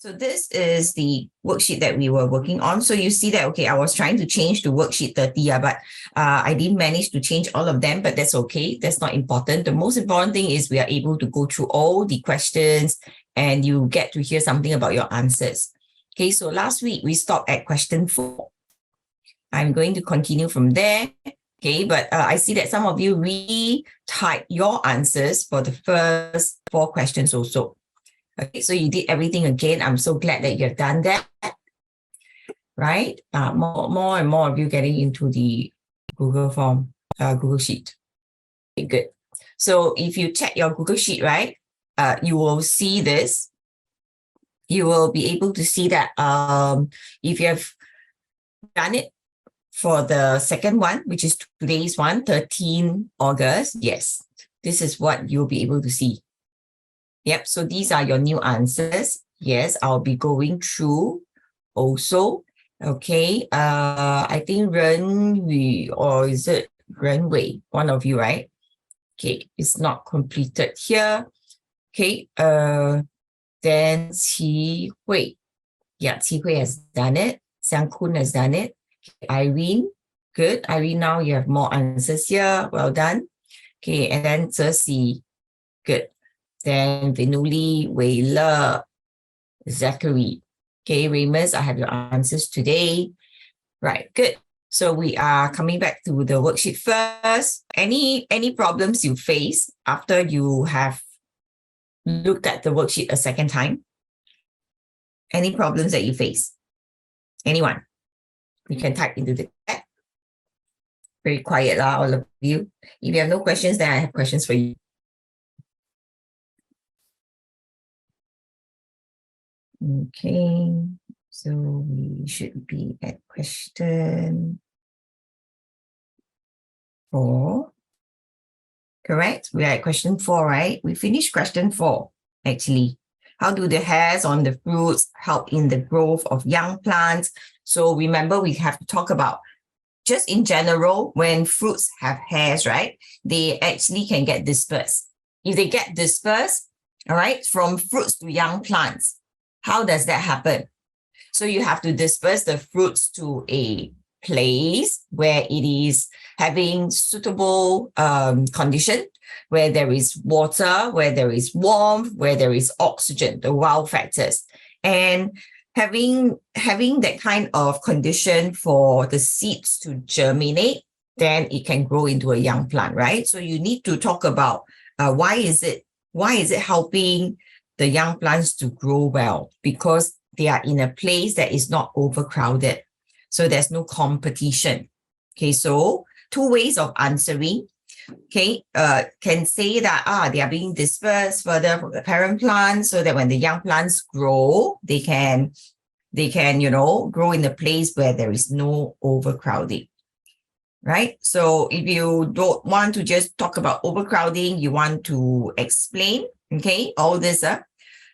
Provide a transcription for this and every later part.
So this is the worksheet that we were working on. So you see that, okay, I was trying to change to worksheet 30, but I didn't manage to change all of them, but that's okay. That's not important. The most important thing is we are able to go through all the questions and you get to hear something about your answers. Okay, so last week we stopped at question 4. I'm going to continue from there. Okay, but I see that some of you retype your answers for the first 4 questions also. Okay, so you did everything again. I'm so glad that you have done that, right? More and more of you getting into the Google form, Google Sheet. Okay, good. So if you check your Google Sheet, right, you will see this. You will be able to see that if you have done it for the second one, which is today's one, 13 August, yes, this is what you'll be able to see. Yep, so these are your new answers. Yes, I'll be going through also. Okay, I think Ren Yu, or is it Ren Wei? One of you, right? Okay, it's not completed here. Okay, then Qi Hui. Yeah, Qi Hui has done it. Xiang Kun has done it. Irene, good. Irene, now you have more answers here. Well done. Okay, and then Zexi, good. Then Vinuli, Wei Le, Zachary. Okay, Ramus, I have your answers today. Right, good. So we are coming back to the worksheet first. Any problems you face after you have looked at the worksheet a second time? Any problems that you face? Anyone? You can type into the chat. Very quiet, all of you. If you have no questions, then I have questions for you. Okay, so we should be at question 4. Correct? We are at question 4, right? We finished question 4, actually. How do the hairs on the fruits help in the growth of young plants? So remember, we have to talk about just in general, when fruits have hairs, right? They actually can get dispersed. If they get dispersed, all right, from fruits to young plants, how does that happen? So you have to disperse the fruits to a place where it is having suitable condition, where there is water, where there is warmth, where there is oxygen, the wow factors. And having that kind of condition for the seeds to germinate, then it can grow into a young plant, right? So you need to talk about why is it helping the young plants to grow well? Because they are in a place that is not overcrowded. So there's no competition. Okay, so 2 ways of answering. Okay, can say that they are being dispersed further from the parent plant so that when the young plants grow, they can grow in a place where there is no overcrowding. Right? So if you don't want to just talk about overcrowding, you want to explain, okay, all this,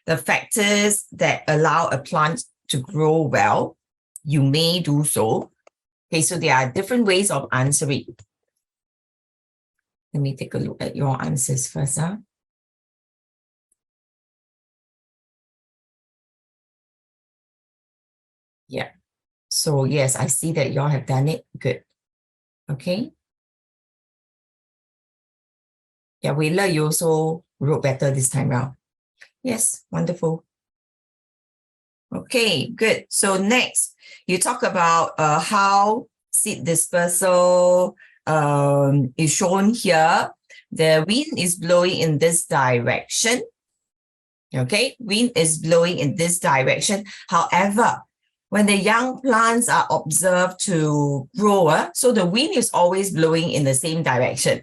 the factors that allow a plant to grow well, you may do so. Okay, so there are different ways of answering. Let me take a look at your answers first. Yeah. So yes, I see that y'all have done it. Good. Okay. Yeah, Wei Le, you also wrote better this time round. Yes, wonderful. Okay, good. So next, you talk about how seed dispersal is shown here. The wind is blowing in this direction. Okay, wind is blowing in this direction. However, when the young plants are observed to grow, so the wind is always blowing in the same direction.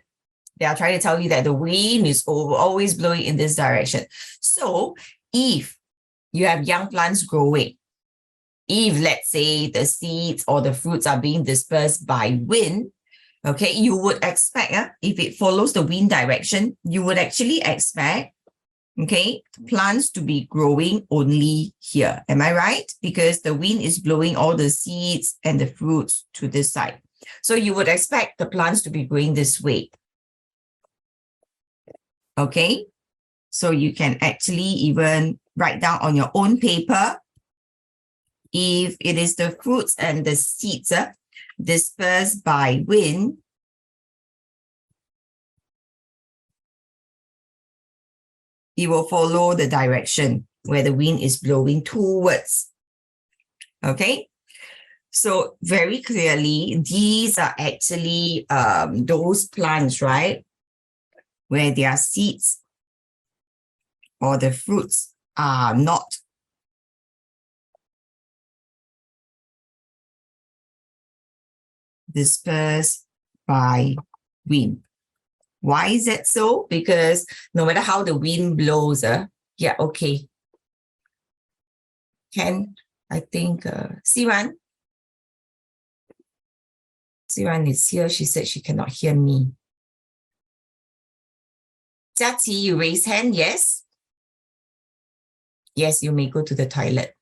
They are trying to tell you that the wind is always blowing in this direction. So if you have young plants growing, if let's say the seeds or the fruits are being dispersed by wind, okay, you would expect, if it follows the wind direction, you would actually expect, okay, plants to be growing only here. Am I right? Because the wind is blowing all the seeds and the fruits to this side. So you would expect the plants to be growing this way. Okay, so you can actually even write down on your own paper. If it is the fruits and the seeds dispersed by wind, it will follow the direction where the wind is blowing towards. Okay, so very clearly, these are actually those plants, right, where their seeds or the fruits are not dispersed by wind. Why is that so? Because no matter how the wind blows, yeah, okay. I think, Siran is here. She said she cannot hear me. Jiaqi, you raise hand, yes? Yes, you may go to the toilet.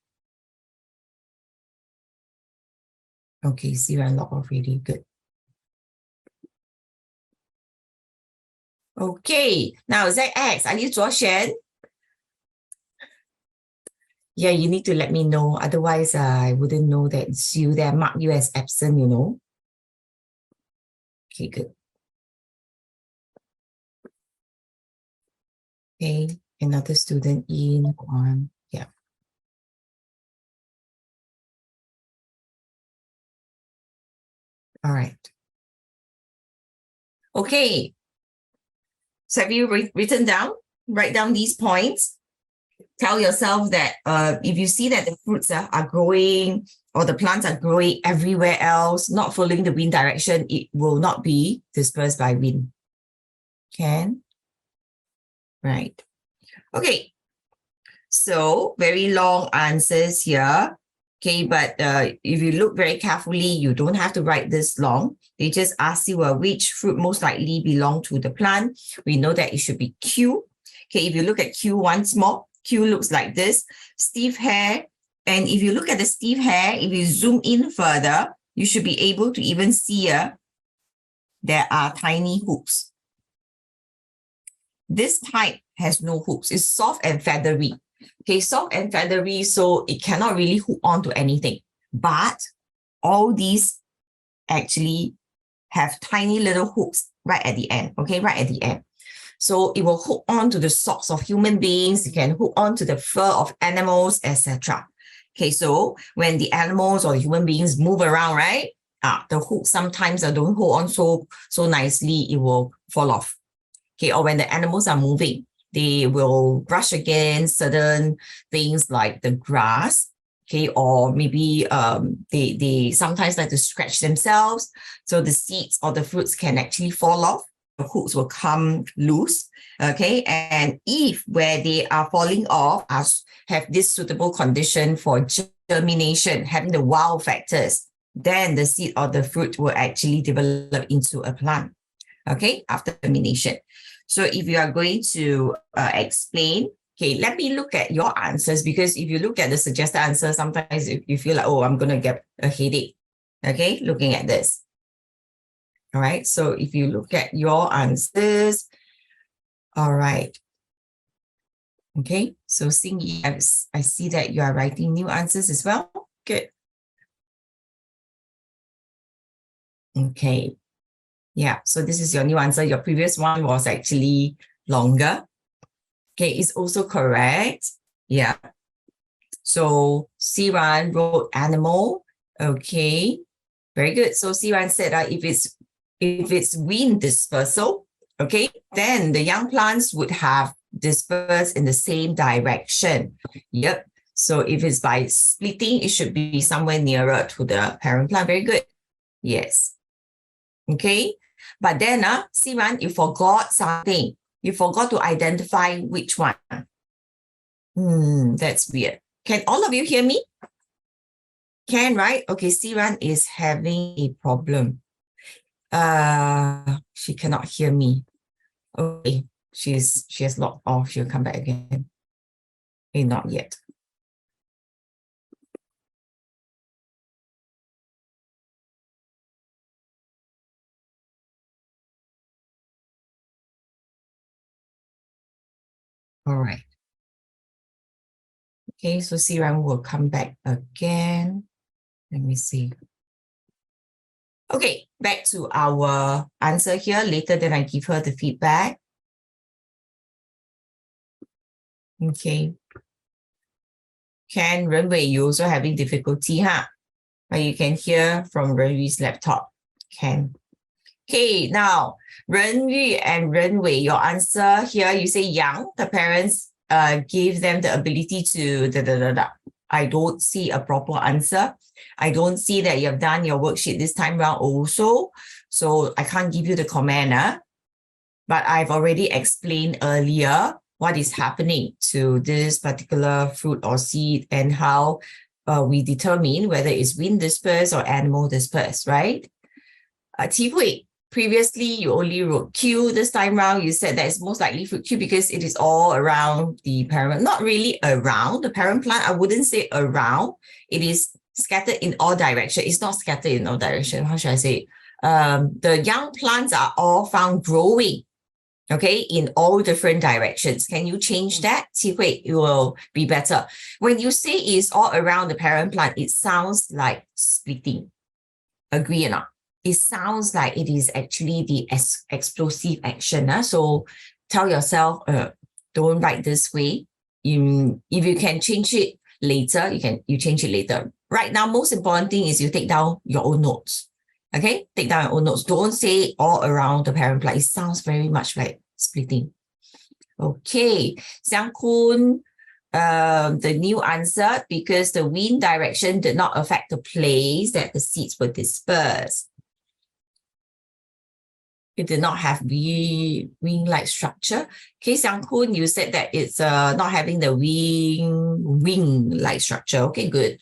Okay, Siran log off really good. Okay, now ZX, are you Zuo Yeah, you need to let me know. Otherwise, I wouldn't know that it's you there. Mark you as absent, you know. Okay, good. Okay, another student in one. Yeah. All right. Okay. So have you written down? Write down these points. Tell yourself that if you see that the fruits are growing or the plants are growing everywhere else, not following the wind direction, it will not be dispersed by wind. Can? Right. Okay. So very long answers here. Okay, but if you look very carefully, you don't have to write this long. They just ask you which fruit most likely belong to the plant. We know that it should be Q. Okay, if you look at Q once more, Q looks like this, stiff hair. And if you look at the stiff hair, if you zoom in further, you should be able to even see there are tiny hoops. This type has no hoops. It's soft and feathery. Okay, soft and feathery, so it cannot really hook onto anything. But all these actually have tiny little hooks right at the end. Okay, right at the end. So it will hook onto the socks of human beings. It can hook onto the fur of animals, etc. Okay, so when the animals or human beings move around, right? The hook sometimes don't hold on so nicely, it will fall off. Okay, or when the animals are moving, they will brush against certain things like the grass. Okay, or maybe they sometimes like to scratch themselves. So the seeds or the fruits can actually fall off. The hooks will come loose. Okay, and if where they are falling off have this suitable condition for germination, having the wow factors, then the seed or the fruit will actually develop into a plant. Okay, after germination. So if you are going to explain, okay, let me look at your answers, because if you look at the suggested answer, sometimes you feel like, oh, I'm going to get a headache. Okay, looking at this. All right, so if you look at your answers, all right. Okay, so Xingyi, I see that you are writing new answers as well. Good. Okay. Yeah, so this is your new answer. Your previous one was actually longer. Okay, it's also correct. Yeah. So Siran wrote animal. Okay, very good. So Siran said if it's wind dispersal, okay, then the young plants would have dispersed in the same direction. Yep. So if it's by splitting, it should be somewhere nearer to the parent plant. Very good. Yes. Okay. But then, Siran, you forgot something. You forgot to identify which one. That's weird. Can all of you hear me? Can, right? Okay, Siran is having a problem. She cannot hear me. Okay, she has logged off. She'll come back again. Okay, not yet. All right. Okay, so Siran will come back again. Let me see. Okay, back to our answer here. Later, then I give her the feedback. Okay. Ken, Renwei, you also having difficulty, huh? But you can hear from Renwei's laptop. Ken. Okay, now Renyu and Renwei, your answer here, you say Yang, the parents give them the ability to I don't see a proper answer. I don't see that you have done your worksheet this time round also. So I can't give you the comment, but I've already explained earlier what is happening to this particular fruit or seed and how we determine whether it's wind dispersed or animal dispersed, right? Ti Hui, previously you only wrote Q. This time round, you said that it's most likely fruit Q because it is all around the parent, not really around the parent plant. I wouldn't say around. It is scattered in all directions. It's not scattered in all directions. How should I say it? The young plants are all found growing, okay, in all different directions. Can you change that? Ti Hui, it will be better. When you say it's all around the parent plant, it sounds like splitting. Agree or not? It sounds like it is actually the explosive action. So tell yourself, don't write this way. If you can change it later, you change it later. Right now, most important thing is you take down your own notes. Okay, take down your own notes. Don't say all around the parent plant. It sounds very much like splitting. Okay, Xiang Kun, the new answer, because the wind direction did not affect the place that the seeds were dispersed. It did not have wing-like structure. Okay, Xiang Kun, you said that it's not having the wing-like structure. Okay, good.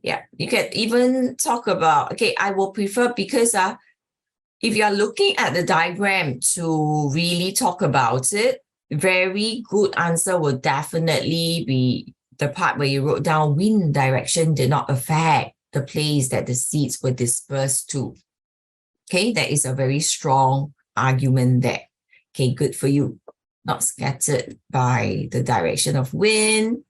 Yeah, you can even talk about, okay, I will prefer because if you're looking at the diagram to really talk about it, very good answer will definitely be the part where you wrote down wind direction did not affect the place that the seeds were dispersed to. Okay, that is a very strong argument there. Okay, good for you. Not scattered by the direction of wind.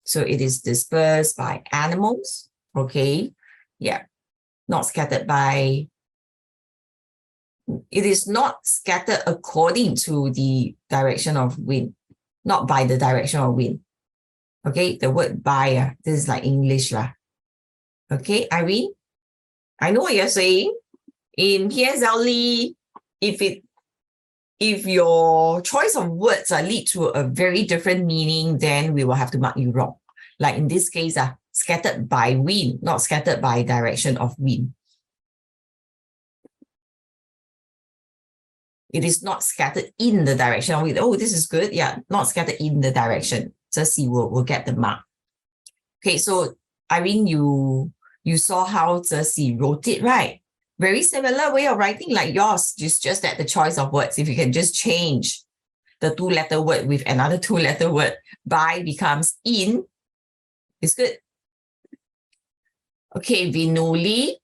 So it is dispersed by animals. Okay, yeah. Not scattered by, it is not scattered according to the direction of wind, not by the direction of wind. Okay, the word by, this is like English lah. Okay, Irene, I know what you're saying. In PSLE, if your choice of words lead to a very different meaning, then we will have to mark you wrong. Like in this case, scattered by wind, not scattered by direction of wind. It is not scattered in the direction of wind. Oh, this is good. Yeah, not scattered in the direction. Just see, we'll get the mark. Okay, so Irene, you saw how Zesi wrote it, right? Very similar way of writing like yours, just that the choice of words, if you can just change the two-letter word with another two-letter word, by becomes in, it's good. Okay, Vinuli,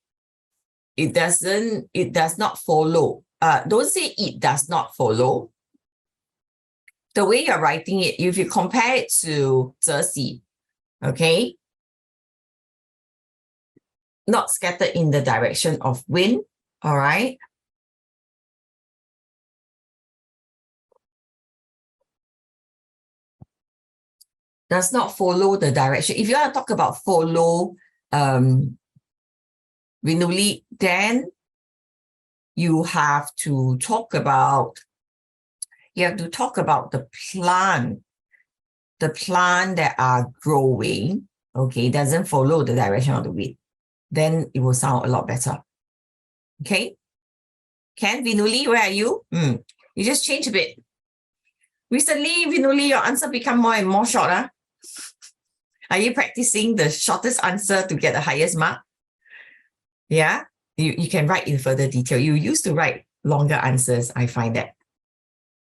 it does not follow. Don't say it does not follow. The way you're writing it, if you compare it to Zesi, okay, not scattered in the direction of wind, all right? Does not follow the direction. If you want to talk about follow, Vinuli, then you have to talk about the plant that are growing, okay, doesn't follow the direction of the wind. Then it will sound a lot better. Okay? Ken, Vinuli, where are you? You just change a bit. Recently, Vinuli, your answer become more and more short. Are you practicing the shortest answer to get the highest mark? Yeah? You can write in further detail. You used to write longer answers, I find that.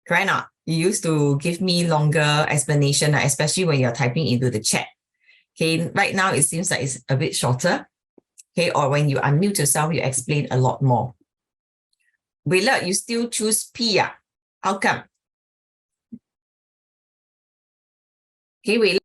Correct not? You used to give me longer explanation, especially when you're typing into the chat. Okay, right now it seems like it's a bit shorter. Okay, or when you unmute yourself, you explain a lot more. Willard, you still choose P. How come? Okay, Willard.